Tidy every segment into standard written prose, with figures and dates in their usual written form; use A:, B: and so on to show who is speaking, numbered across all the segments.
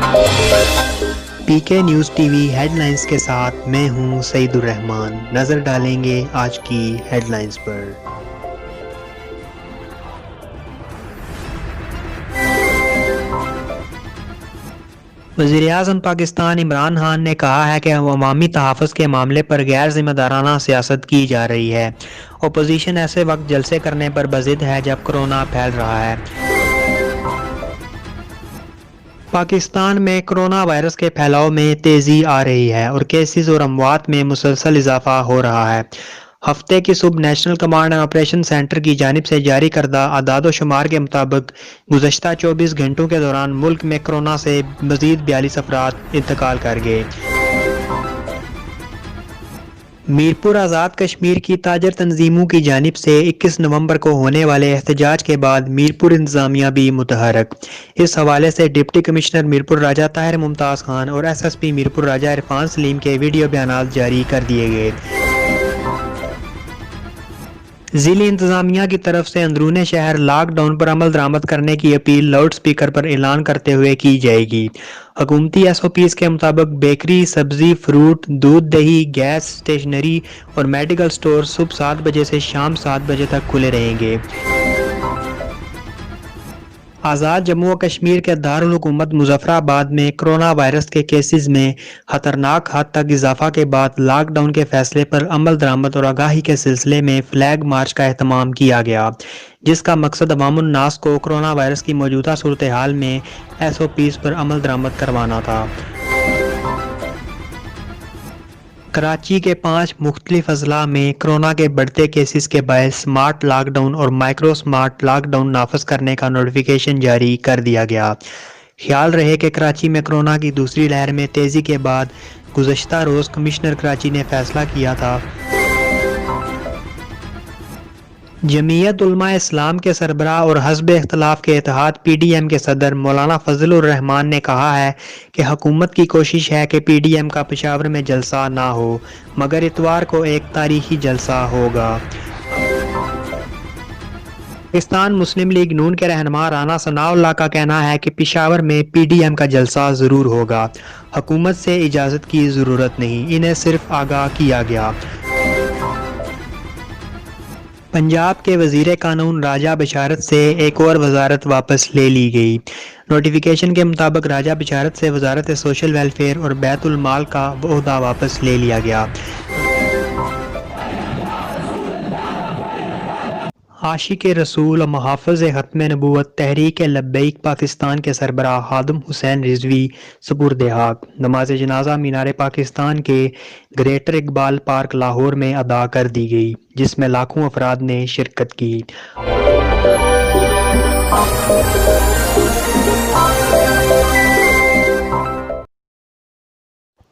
A: پی K news T V headlines کے ساتھ میں ہوں سعید الرحمان۔ نظر ڈالیں گے آج کی ہیڈ لائنز پر۔ وزیر اعظم پاکستان عمران خان نے کہا ہے کہ عوامی تحفظ کے معاملے پر غیر ذمہ دارانہ سیاست کی جا رہی ہے۔ اپوزیشن ایسے وقت جلسے کرنے پر بضد ہے جب کورونا پھیل رہا ہے۔ پاکستان میں کورونا وائرس کے پھیلاؤ میں تیزی آ رہی ہے اور کیسز اور اموات میں مسلسل اضافہ ہو رہا ہے۔ ہفتے کی صبح national command and operation centre کی جانب سے جاری کردہ اعداد و شمار کے مطابق گزشتہ 24 گھنٹوں کے دوران ملک میں کورونا سے مزید 42 افراد انتقال کر گئے۔ میرپور آزاد کشمیر کی تاجر تنظیموں کی جانب سے 21 نومبر کو ہونے والے احتجاج کے بعد میرپور انتظامیہ بھی متحرک۔ اس حوالے سے ڈپٹی کمشنر میرپور راجہ طاہر ممتاز خان اور ایس ایس پی میرپور راجہ عرفان سلیم کے ویڈیو بیانات جاری کر دیے گئے۔ ضلعی انتظامیہ کی طرف سے اندرون شہر لاک ڈاؤن پر عمل درآمد کرنے کی اپیل لاؤڈ سپیکر پر اعلان کرتے ہوئے کی جائے گی۔ حکومتی ایس او پیز کے مطابق بیکری، سبزی، فروٹ، دودھ، دہی، گیس، اسٹیشنری اور میڈیکل سٹور صبح 7 بجے سے شام 7 بجے تک کھلے رہیں گے۔ آزاد جموں و کشمیر کے دارالحکومت مظفر آباد میں کورونا وائرس کے کیسز میں خطرناک حد تک اضافہ کے بعد لاک ڈاؤن کے فیصلے پر عمل درآمد اور آگاہی کے سلسلے میں فلیگ مارچ کا اہتمام کیا گیا، جس کا مقصد عوام الناس کو کورونا وائرس کی موجودہ صورتحال میں ایس او پیز پر عمل درآمد کروانا تھا۔ کراچی کے 5 مختلف اضلاع میں کورونا کے بڑھتے کیسز کے باعث سمارٹ لاک ڈاؤن اور مائکرو سمارٹ لاک ڈاؤن نافذ کرنے کا نوٹیفیکیشن جاری کر دیا گیا۔ خیال رہے کہ کراچی میں کورونا کی دوسری لہر میں تیزی کے بعد گزشتہ روز کمشنر کراچی نے فیصلہ کیا تھا۔ جمعیت علماء اسلام کے سربراہ اور حزب اختلاف کے اتحاد پی ڈی ایم کے صدر مولانا فضل الرحمان نے کہا ہے کہ حکومت کی کوشش ہے کہ پی ڈی ایم کا پشاور میں جلسہ نہ ہو، مگر اتوار کو ایک تاریخی جلسہ ہوگا۔ پاکستان مسلم لیگ نون کے رہنما رانا ثناء اللہ کا کہنا ہے کہ پشاور میں پی ڈی ایم کا جلسہ ضرور ہوگا، حکومت سے اجازت کی ضرورت نہیں، انہیں صرف آگاہ کیا گیا۔ پنجاب کے وزیر قانون راجہ بشارت سے ایک اور وزارت واپس لے لی گئی۔ نوٹیفیکیشن کے مطابق راجہ بشارت سے وزارت سوشل ویلفیئر اور بیت المال کا عہدہ واپس لے لیا گیا۔ عاشق رسول و محافظ ختم نبوت تحریک لبیک پاکستان کے سربراہ خادم حسین رضوی سپرد خاک۔ نماز جنازہ مینار پاکستان کے گریٹر اقبال پارک لاہور میں ادا کر دی گئی، جس میں لاکھوں افراد نے شرکت کی۔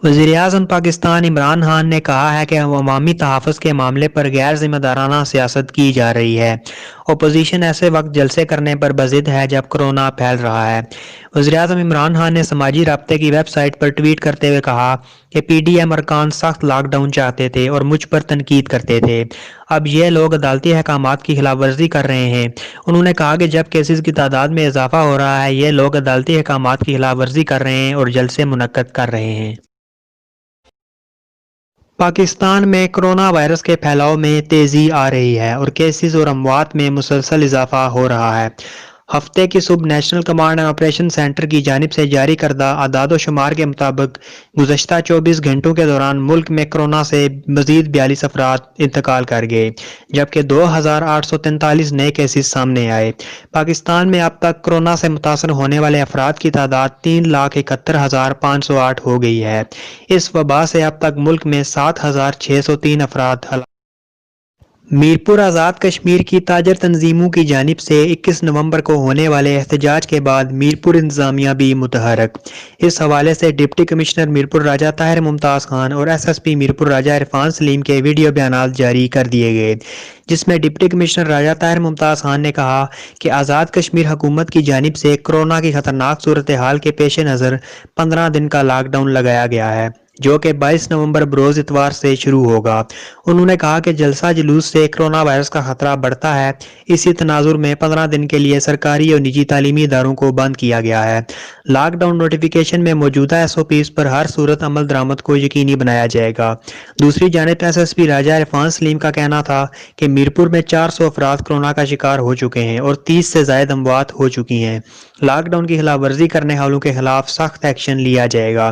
A: وزیر اعظم پاکستان عمران خان نے کہا ہے کہ عوامی تحفظ کے معاملے پر غیر ذمہ دارانہ سیاست کی جا رہی ہے۔ اپوزیشن ایسے وقت جلسے کرنے پر بضد ہے جب کورونا پھیل رہا ہے۔ وزیر اعظم عمران خان نے سماجی رابطے کی ویب سائٹ پر ٹویٹ کرتے ہوئے کہا کہ پی ڈی ایم ارکان سخت لاک ڈاؤن چاہتے تھے اور مجھ پر تنقید کرتے تھے، اب یہ لوگ عدالتی احکامات کی خلاف ورزی کر رہے ہیں۔ انہوں نے کہا کہ جب کیسز کی تعداد میں اضافہ ہو رہا ہے، یہ لوگ عدالتی احکامات کی خلاف ورزی کر رہے ہیں اور جلسے منعقد کر رہے ہیں۔ پاکستان میں کورونا وائرس کے پھیلاؤ میں تیزی آ رہی ہے اور کیسز اور اموات میں مسلسل اضافہ ہو رہا ہے۔ ہفتے کی صبح national command and operation centre کی جانب سے جاری کردہ اعداد و شمار کے مطابق گزشتہ 24 گھنٹوں کے دوران ملک میں کورونا سے مزید 42 افراد انتقال کر گئے، جبکہ 2843 نئے کیسز سامنے آئے۔ پاکستان میں اب تک کورونا سے متاثر ہونے والے افراد کی تعداد 3,71,508 ہو گئی ہے۔ اس وبا سے اب تک ملک میں 7,603 افراد ہلاک۔ میرپور آزاد کشمیر کی تاجر تنظیموں کی جانب سے 21 نومبر کو ہونے والے احتجاج کے بعد میرپور انتظامیہ بھی متحرک۔ اس حوالے سے ڈپٹی کمشنر میرپور راجہ طاہر ممتاز خان اور ایس ایس پی میرپور راجہ عرفان سلیم کے ویڈیو بیانات جاری کر دیے گئے، جس میں ڈپٹی کمشنر راجہ طاہر ممتاز خان نے کہا کہ آزاد کشمیر حکومت کی جانب سے کورونا کی خطرناک صورتحال کے پیش نظر 15 دن کا لاک ڈاؤن لگایا گیا ہے۔ जो कि 22 नवंबर बरोज इतवार से शुरू होगा। उन्होंने कहा कि जलसा जुलूस से कोरोना वायरस का खतरा बढ़ता है। इसी तनाजुर में 15 दिन के लिए सरकारी और निजी तालीमी इदारों को बंद किया गया है। लॉकडाउन नोटिफिकेशन में मौजूदा एसओपीज पर हर सूरत अमल दरामद को यकीनी बनाया जाएगा। दूसरी जानिब एसएसपी राजा इरफान सलीम का कहना था कि मीरपुर में 400 अफराद कोरोना का शिकार हो चुके हैं और 30 से ज्यादा अमवात हो चुकी हैं। लॉकडाउन की खिलाफ वर्जी करने वालों के खिलाफ सख्त एक्शन लिया जाएगा।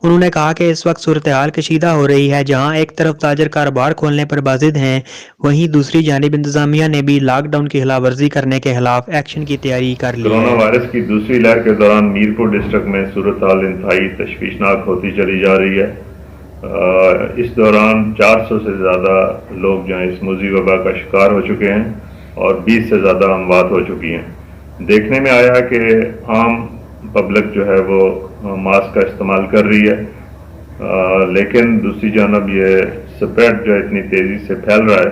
A: उन्होंने कहा कि इस वक्त सूरत हाल कशीदा हो रही है, जहां एक तरफ ताजर कारोबार खोलने पर बाजिद हैं, वहीं दूसरी जानिब इंतजामिया ने भी लॉकडाउन की खिलाफ वर्जी करने के खिलाफ एक्शन की तैयारी कर ली है।
B: कोरोना वायरस की दूसरी लहर के दौरान मीरपुर डिस्ट्रिक्ट में सूरत हाल इंतहाई तशवीशनाक होती चली जा रही है। इस दौरान 400 से ज़्यादा लोग जो हैं इस मुज़ी वबा का शिकार हो चुके हैं और 20 से ज़्यादा अमवात हो चुकी हैं। देखने में आया कि आम पब्लिक जो है वो मास्क का इस्तेमाल कर रही है, लेकिन दूसरी जानब ये स्प्रेड जो इतनी तेज़ी से फैल रहा है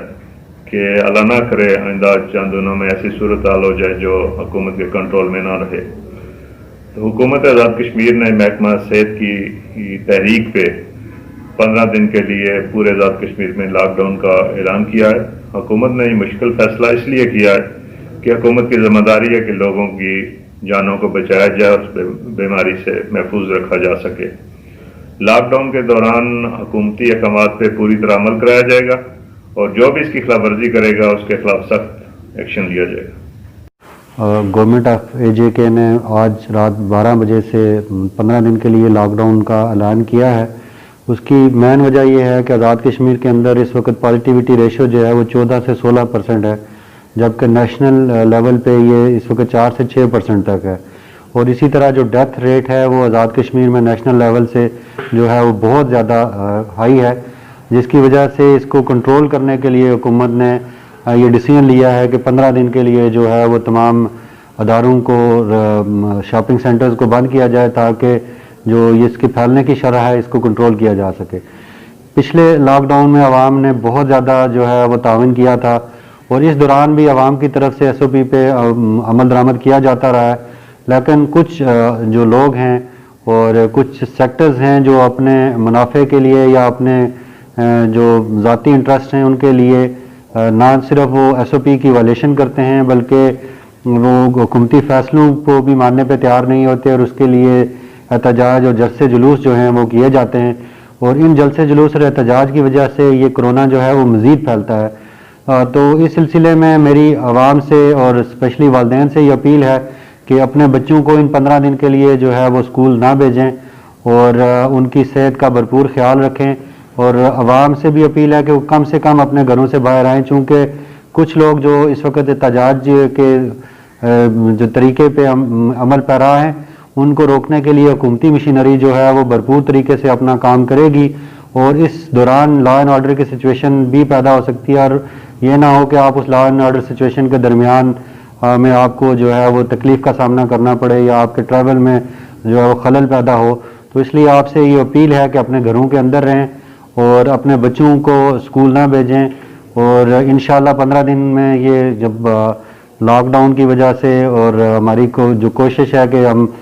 B: कि अल्लाह ना करे आइंदा चंद दिनों में ऐसी सूरत हाल हो जाए जो हुकूमत के कंट्रोल में ना रहे। तो हुकूमत आज़ाद कश्मीर ने महकमा सेहत की तहरीक पे 15 दिन के लिए पूरे आज़ाद कश्मीर में लॉकडाउन का ऐलान किया है। हुकूमत ने ये मुश्किल फैसला इसलिए किया है कि हुकूमत की जिम्मेदारी है कि लोगों की जानों को बचाया जाए, उस बीमारी से महफूज रखा जा सके। लॉकडाउन के दौरान हुकूमती अहकामात पे पूरी तरह अमल कराया जाएगा और जो भी इसकी खिलाफ वर्जी करेगा उसके खिलाफ सख्त एक्शन लिया जाएगा।
C: गवर्नमेंट ऑफ एजेके ने आज रात 12 बजे से 15 दिन के लिए लॉकडाउन का ऐलान किया है। उसकी मेन वजह यह है कि आज़ाद कश्मीर के अंदर इस वक्त पॉजिटिविटी रेशो जो है वो 14 से 16% है, जबकि नेशनल लेवल पे ये इस वक्त 4 से 6% तक है। और इसी तरह जो डेथ रेट है वो आज़ाद कश्मीर में नेशनल लेवल से जो है वो बहुत ज़्यादा हाई है, जिसकी वजह से इसको कंट्रोल करने के लिए हुकूमत ने ये डिसीजन लिया है कि 15 दिन के लिए जो है वो तमाम अदारों को, शॉपिंग सेंटर्स को बंद किया जाए ताकि जो इसके फैलने की शरह है इसको कंट्रोल किया जा सके। पिछले लॉकडाउन में आवाम ने बहुत ज़्यादा जो है वो तावन किया था और इस दौरान भी आवाम की तरफ से एसओपी पे अमल दरामद किया जाता रहा है, लेकिन कुछ जो लोग हैं और कुछ सेक्टर्स हैं जो अपने मुनाफे के लिए या अपने जो ज़ाती इंटरेस्ट हैं उनके लिए ना सिर्फ वो एसओपी की वायलेशन करते हैं बल्कि वो हुकूमती फैसलों को भी मानने पे तैयार नहीं होते और उसके लिए एहतजाज और जलसे जुलूस जो हैं वो किए जाते हैं। और इन जलसे जुलूस और एहतजाज की वजह से ये कोरोना जो है वो मज़ीद फैलता है। तो इस सिलसिले में मेरी आवाम से और स्पेशली वालिदैन से ये अपील है कि अपने बच्चों को इन 15 दिन के लिए जो है वो स्कूल ना भेजें और उनकी सेहत का भरपूर ख्याल रखें। और आवाम से भी अपील है कि वो कम से कम अपने घरों से बाहर आएँ, चूँकि कुछ लोग जो इस वक्त एहतजाज के जो तरीके पे अमल पैरा हैं उनको रोकने के लिए हुकूमती मशीनरी जो है वो भरपूर तरीके से अपना काम करेगी और इस दौरान लॉ एंड ऑर्डर की सिचुएशन भी पैदा हो सकती है और ये ना हो कि आप उस लॉ एंड ऑर्डर सिचुएशन के दरमियान में आपको जो है वो तकलीफ़ का सामना करना पड़े या आपके ट्रैवल में जो है वो खलल पैदा हो। तो इसलिए आपसे ये अपील है कि अपने घरों के अंदर रहें और अपने बच्चों को स्कूल ना भेजें और इंशाल्लाह 15 दिन में ये जब लॉकडाउन की वजह से और हमारी को जो कोशिश है कि हम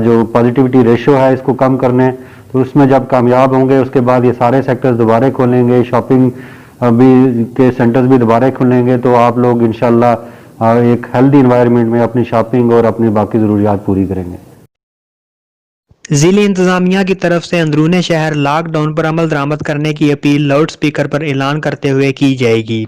C: जो पॉजिटिविटी रेशो है इसको कम करने, तो उसमें जब कामयाब होंगे उसके बाद ये सारे सेक्टर्स दोबारा खोलेंगे, शॉपिंग भी के सेंटर्स भी दोबारा खुलेंगे, तो आप लोग इंशाल्लाह एक हेल्दी इन्वायरमेंट में अपनी शॉपिंग और अपनी बाकी ज़रूरियात पूरी करेंगे।
A: ज़िली इंतजामिया की तरफ से अंदरूने शहर लॉकडाउन पर अमल दरामद करने की अपील लाउड स्पीकर पर ऐलान करते हुए की जाएगी।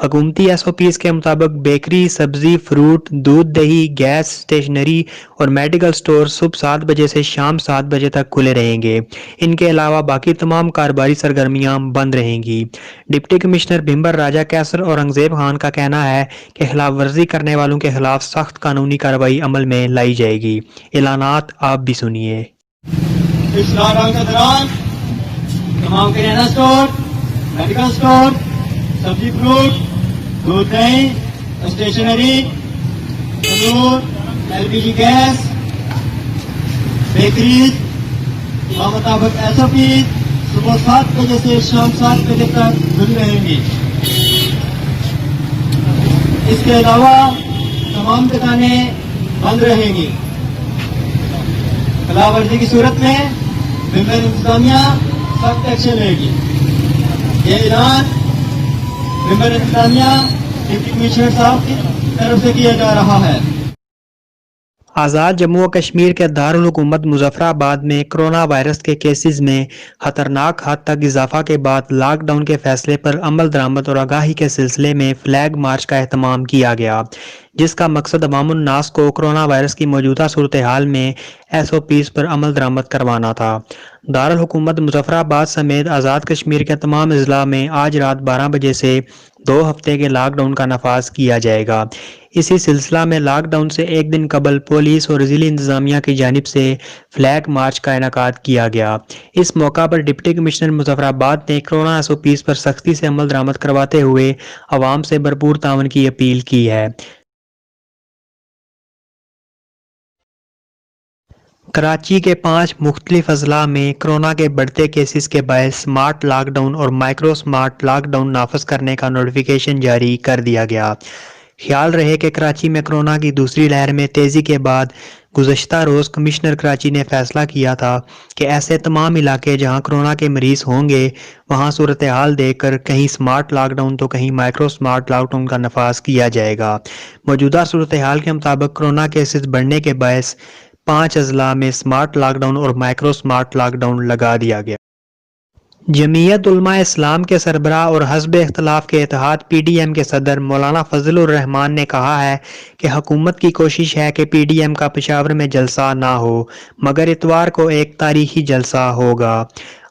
A: हुकूमती एसओपीज़ के मुताबिक बेकरी, सब्जी, फ्रूट, दूध, दही, गैस, स्टेशनरी और मेडिकल स्टोर सुबह 7 बजे से शाम 7 बजे तक खुले रहेंगे। इनके अलावा बाकी तमाम कारोबारी सरगर्मियां बंद रहेंगी। डिप्टी कमिश्नर भिंबर राजा कैसर और औरंगजेब खान का कहना है कि खिलाफ वर्जी करने वालों के खिलाफ सख्त कानूनी कार्रवाई अमल में लाई जाएगी। ऐलानात आप भी सुनिए।
D: इस लॉकडाउन के दौरान तमाम किराना स्टोर, मेडिकल स्टोर, सब्जी फ्रूट, दूध दही, स्टेशनरी, तंदूर, एलपीजी गैस, बेकरीज मुताबिक एसओपी सुबह 7 बजे से शाम 7 बजे तक खुली रहेंगी। इसके अलावा तमाम दुकानें बंद रहेंगी। खिलाफवर्जी की सूरत में भिंबर इंतजामिया सख्त एक्शन लेगी। ये ऐलान मेंबर इंतजामिया डिप्टी कमिश्नर साहब की तरफ से किया जा रहा है।
A: आज़ाद जम्मू व कश्मीर के दारुल हुकूमत मुजफ्फराबाद में कोरोना वायरस के केसेस में खतरनाक हद तक इजाफा के बाद लॉकडाउन के फैसले पर अमल दरामद और आगाही के सिलसिले में फ्लैग मार्च का एहतमाम किया गया, जिसका मकसद अवामुन नास को कोरोना वायरस की मौजूदा सूरत हाल में SOPs पर अमल दरामद करवाना था। दारुल हुकूमत मुजफ्फराबाद समेत आज़ाद कश्मीर के तमाम अजला में आज रात 12 बजे से 2 हफ्ते के लॉकडाउन का नफाज किया जाएगा। इसी सिलसिला में लॉकडाउन से एक दिन कबल पुलिस और ज़िली इंतजामिया की जानिब से फ्लैग मार्च का इनेकाद किया गया। इस मौका पर डिप्टी कमिश्नर मुजफ्फराबाद ने कोरोना SOPs पर सख्ती से अमल दरामद करवाते हुए अवाम से भरपूर तावन की अपील की है। कराची के 5 मुख्तलिफ अजला में कोरोना के बढ़ते केसेस के बायस स्मार्ट लॉकडाउन और माइक्रो स्मार्ट लॉकडाउन नाफज करने का नोटिफिकेशन जारी कर दिया गया। ख्याल रहे कि कराची में कोरोना की दूसरी लहर में तेज़ी के बाद गुज़श्ता रोज़ कमिश्नर कराची ने फैसला किया था कि ऐसे तमाम इलाके जहां कोरोना के मरीज़ होंगे वहां सूरत हाल देखकर कहीं स्मार्ट लॉकडाउन तो कहीं माइक्रो स्मार्ट लॉकडाउन का नफाज किया जाएगा। मौजूदा सूरत हाल के मुताबिक कोरोना केसेस बढ़ने के बायस 5 अजला में स्मार्ट लॉकडाउन और माइक्रो स्मार्ट लॉकडाउन लगा दिया गया। जमीयत उलमा इस्लाम के सरबराह और हस्ब इख्तलाफ के इत्तेहाद PDM के सदर मौलाना फजलुर रहमान ने कहा है कि हुकूमत की कोशिश है कि PDM का पेशावर में जलसा ना हो, मगर इतवार को एक तारीखी जलसा होगा।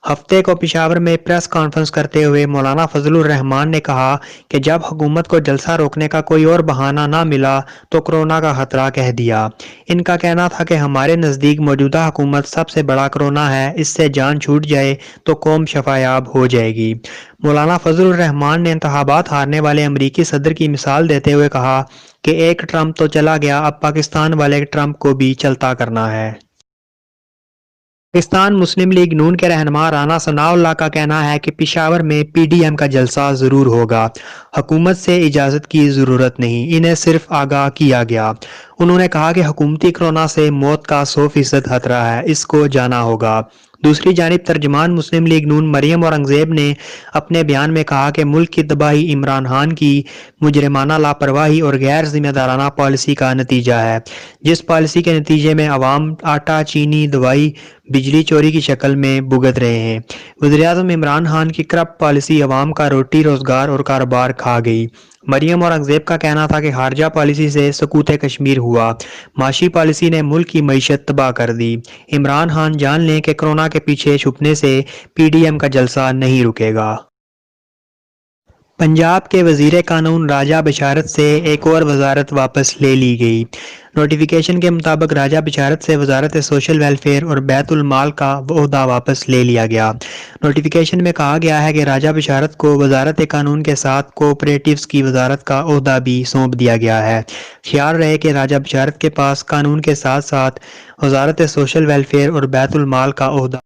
A: हफ्ते को पेशावर में प्रेस कॉन्फ्रेंस करते हुए मौलाना फजलुर रहमान ने कहा कि जब हुकूमत को जलसा रोकने का कोई और बहाना ना मिला तो कोरोना का खतरा कह दिया। इनका कहना था कि हमारे नज़दीक मौजूदा हुकूमत सबसे बड़ा कोरोना है, इससे जान छूट जाए तो कौम शफायाब हो जाएगी। मौलाना फजलुर रहमान ने इंतखाबात हारने वाले अमरीकी सदर की मिसाल देते हुए कहा कि एक ट्रंप तो चला गया, अब पाकिस्तान वाले ट्रंप को भी चलता करना है। पाकिस्तान मुस्लिम लीग नून के रहनुमा राना सनाउल्लाह का कहना है कि पेशावर में PDM का जलसा जरूर होगा, हुकूमत से इजाजत की जरूरत नहीं, इन्हें सिर्फ आगाह किया गया। उन्होंने कहा कि हुकूमती कोरोना से मौत का 100% खतरा है, इसको जाना होगा। दूसरी जानिब तर्जमान मुस्लिम लीग नून मरियम औरंगजेब ने अपने बयान में कहा कि मुल्क की तबाही इमरान खान की मुजरिमाना लापरवाही और गैर जिम्मेदाराना पॉलिसी का नतीजा है, जिस पॉलिसी के नतीजे में अवाम आटा, चीनी, दवाई, बिजली चोरी की शक्ल में भुगत रहे हैं। वज़ीर-ए-आज़म इमरान खान की करप्ट पॉलिसी अवाम का रोटी, रोजगार और कारोबार खा गई। मरियम औरंगजेब का कहना था कि खारजा पॉलिसी से सकूत कश्मीर हुआ, माशी पॉलिसी ने मुल्क की मईशत तबाह कर दी। इमरान खान जान लें कि कोरोना के पीछे छुपने से PDM का जलसा नहीं रुकेगा। पंजाब के वजीर कानून राजा बिशारत से एक और वजारत वापस ले ली गई। नोटिफिकेशन के मुताबिक राजा बिशारत से वजारत सोशल वेलफेयर और बैतुल माल का ओहदा वापस ले लिया गया। नोटिफिकेशन में कहा गया है कि राजा बिशारत को वजारत कानून के साथ कोऑपरेटिव्स की वजारत का ओहदा भी सौंप दिया गया है। ख्याल रहे कि राजा बिशारत के पास कानून के साथ साथ वजारत सोशल वेलफेयर और बैतुल माल का ओहदा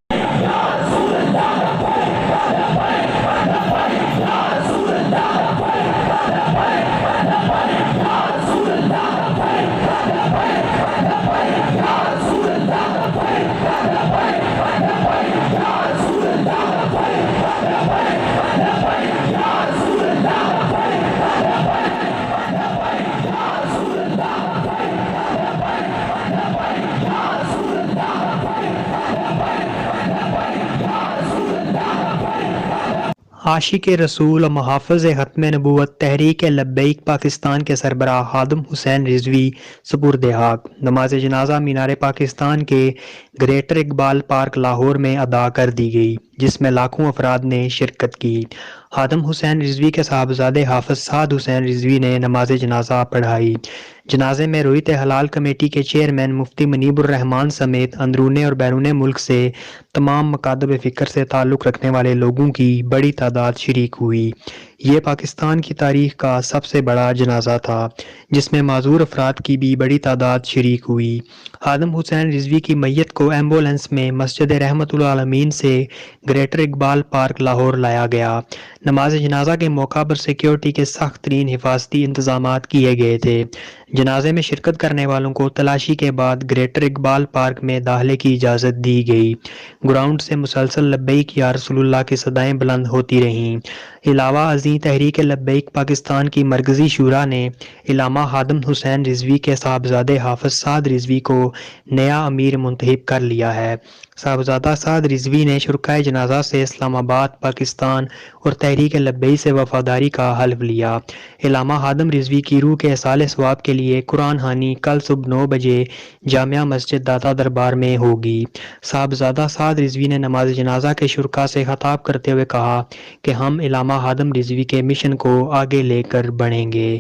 A: आशिक रसूल और मुहाफ़िज़ ख़त्म नबूवत तहरीक लब्बैक पाकिस्तान के सरबराह खादिम हुसैन रिजवी सुपुर्द हक नमाज जनाजा मीनार पाकिस्तान के ग्रेटर इकबाल पार्क लाहौर में अदा कर दी गई, जिसमें लाखों अफराद ने शिरकत की। खादिम हुसैन रिजवी के साहबजादे हाफिज साद हुसैन रिजवी ने नमाज जनाजा पढ़ाई। जनाजे में रोयत हलाल कमेटी के चेयरमैन मुफ्ती मनीबुर रहमान समेत अंदरूने और बैरून मुल्क से तमाम मकातब फ़िक्र से ताल्लुक़ रखने वाले लोगों की बड़ी तादाद शरीक हुई। یہ پاکستان کی تاریخ کا سب سے بڑا جنازہ تھا جس میں معذور افراد کی بھی بڑی تعداد شریک ہوئی۔ آدم حسین رضوی کی میت کو ایمبولینس میں مسجد رحمت العالمین سے گریٹر اقبال پارک لاہور لایا گیا۔ نماز جنازہ کے موقع پر سیکیورٹی کے سخت ترین حفاظتی انتظامات کیے گئے تھے۔ جنازے میں شرکت کرنے والوں کو تلاشی کے بعد گریٹر اقبال پارک میں داخلے کی اجازت دی گئی۔ گراؤنڈ سے مسلسل لبیک یا رسول اللہ کی صدائیں بلند ہوتی رہیں۔ علاوہ ازیں تحریک لبیک پاکستان کی مرکزی شورا نے علامہ آدم حسین رضوی کے صاحبزادے حافظ سعد رضوی کو نیا امیر منتخب کر لیا ہے۔ صاحبزادہ سعد رضوی نے شرکائے جنازہ سے اسلام آباد پاکستان اور تحریک لبیک سے وفاداری کا حلف لیا۔ علامہ آدم رضوی کی روح کے ایصال ثواب کے لیے قرآن خوانی کل صبح 9 بجے جامعہ مسجد داتا دربار میں ہوگی۔ صاحبزادہ سعد رضوی نے نماز جنازہ کے شرکاء سے خطاب کرتے ہوئے کہا کہ ہم علامہ آدم رضوی کے مشن کو آگے لے کر بڑھیں گے۔